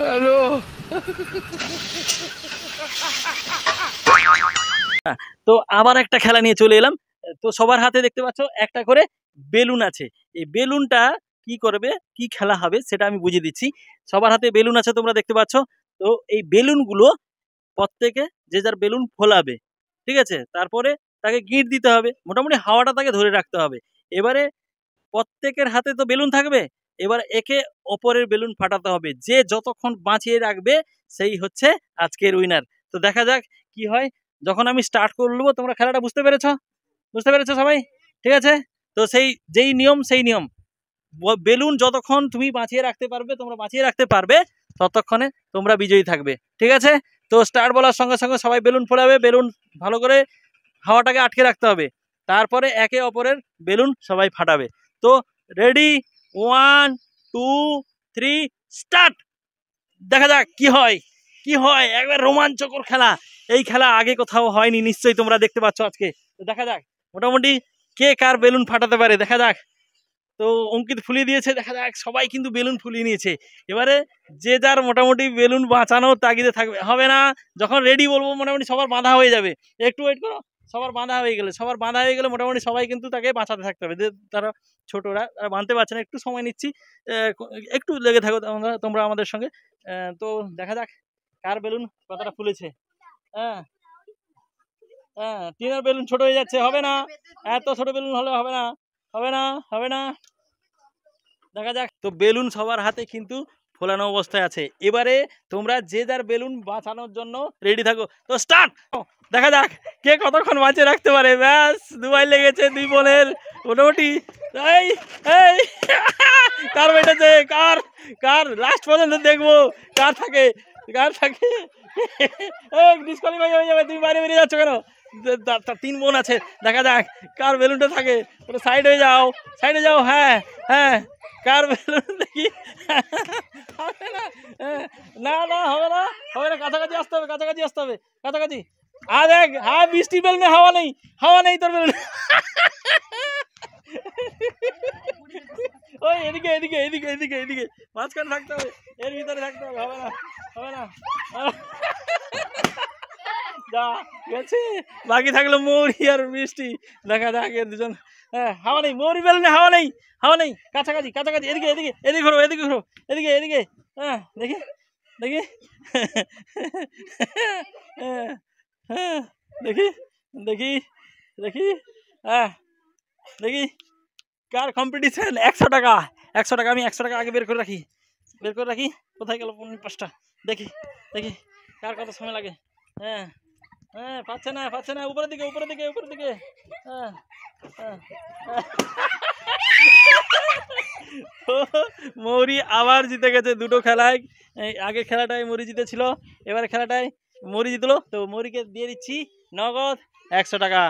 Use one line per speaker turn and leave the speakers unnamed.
Hello. তো আবার একটা খেলা নিয়ে চলে এলাম। তো সবার হাতে দেখতে পাচ্ছ একটা করে বেলুন আছে। এই বেলুনটা কি করবে, কি খেলা হবে সেটা আমি বুঝিয়ে দিচ্ছি। সবার হাতে বেলুন আছে, তোমরা দেখতে পাচ্ছ। তো এই বেলুনগুলো প্রত্যেকে যে যার বেলুন ফোলাবে, ঠিক আছে? তারপরে তাকে গিঁট দিতে হবে, মোটামুটি হাওয়াটা তাকে ধরে রাখতে হবে। এবারে প্রত্যেকের হাতে তো বেলুন থাকবে, এবার একে অপরের বেলুন ফাটাতে হবে। যে যতক্ষণ বাঁচিয়ে রাখবে সেই হচ্ছে আজকের উইনার। তো দেখা যাক কি হয়। যখন আমি স্টার্ট করবো তোমরা খেলাটা বুঝতে পেরেছো? বুঝতে পেরেছো সবাই? ঠিক আছে। তো সেই যেই নিয়ম সেই নিয়ম, বেলুন যতক্ষণ তুমি বাঁচিয়ে রাখতে পারবে, তোমরা বাঁচিয়ে রাখতে পারবে, ততক্ষণে তোমরা বিজয়ী থাকবে। ঠিক আছে। তো স্টার্ট বলার সঙ্গে সঙ্গে সবাই বেলুন ফোলাবে, বেলুন ভালো করে হাওয়াটাকে আটকে রাখতে হবে, তারপরে একে অপরের বেলুন সবাই ফাটাবে। তো রেডি, 1 2 3 স্টার্ট। দেখা যাক কি হয়, কি হয়। একবার রোমাঞ্চকর খেলা, এই খেলা আগে কোথাও হয়নি, নিশ্চয়ই তোমরা দেখতে পাচ্ছ আজকে। তো দেখা যাক মোটামুটি কে কার বেলুন ফাটাতে পারে, দেখা যাক। তো অঙ্কিত ফুলিয়ে দিয়েছে, দেখা যাক সবাই কিন্তু বেলুন ফুলিয়ে নিয়েছে। এবারে যে যার মোটামুটি বেলুন বাঁচানোর তাগিদে থাকবে, হবে না যখন রেডি বলবো মোটামুটি সবার বাঁধা হয়ে যাবে। একটু ওয়েট করো, সবার বাঁধা হয়ে গেলে, সবার বাঁধা হয়ে গেলে মোটামুটি সবাই কিন্তু তাকে বাঁচাতে থাকতে হবে। যে তারা ছোটরা বাঁধতে পারছে না, একটু সময় নিচ্ছি, একটু লেগে থাকো তোমরা আমাদের সঙ্গে। তো দেখা যাক কার বেলুন কতটা ফুলেছে। হ্যাঁ হ্যাঁ, টিনার বেলুন ছোট হয়ে যাচ্ছে, হবে না, এত ছোট বেলুন হলে হবে না, হবে না, হবে না। দেখা যাক। তো বেলুন সবার হাতে কিন্তু ফোলানো অবস্থায় আছে। এবারে তোমরা যে যার বেলুন বাঁচানোর জন্য রেডি থাকো। তো স্টার্ট। দেখা যাক কে কতক্ষণ বাঁচিয়ে রাখতে পারে। ব্যাস দুবাই লেগেছে দুই বোনের মোটামুটি। এই এই কার বেটেছে, কার কার লাস্ট পর্যন্ত দেখবো কার থাকে, কার থাকে। ডিসকোয়ালিফাই হয়ে যাবে, তুমি বাইরে বেরিয়ে যাচ্ছ কেন? তার তিন বোন আছে, দেখা যাক কার বেলুনটা থাকে। সাইড হয়ে যাও, সাইডে যাও। হ্যাঁ হ্যাঁ, কার বেলুন দেখি। হবে না, না না হবে না, হবে না, কাছাকাছি আসতে হবে, কাছাকাছি আসতে হবে, কাছাকাছি। আর দেখ, হ্যাঁ বৃষ্টির বেলুনে হাওয়া নেই, হাওয়া নেই তোর বেলুনে। ওই এদিকে এদিকে এদিকে এদিকে এদিকে মাঝখানে থাকতে হবে, এর ভিতরে থাকতে হবে, হবে না, হবে না। যা গেছে, বাকি থাকলো মৌরি আর বৃষ্টি। দেখা যাক এর দুজন। হ্যাঁ হাওয়া নেই, মৌরি বেলুনে হাওয়া নেই, হাওয়া নেই, কাছাকাছি কাছাকাছি, এদিকে এদিকে এদিকে ঘুরো, এদিকে ঘুরো, এদিকে এদিকে। হ্যাঁ দেখি দেখি। হ্যাঁ হ্যাঁ দেখি দেখি দেখি। হ্যাঁ দেখি কার কম্পিটিশন। 100 টাকা, 100 টাকা। আমি 100 টাকা আগে বের করে রাখি, বের করে রাখি। কোথায় গেল 5টা? দেখি দেখি কার কত সময় লাগে। হ্যাঁ হ্যাঁ, পাচ্ছে না পাচ্ছে না, উপরের দিকে উপরের দিকে উপরের দিকে। হ্যাঁ হ্যাঁ। মৌরি আবার জিতে গেছে দুটো খেলায়। এই আগের খেলাটায় মৌরি জিতেছিল, এবারে খেলাটায় মৌরি জিতলো। তো মৌরিকে দিয়ে দিচ্ছি নগদ 100 টাকা।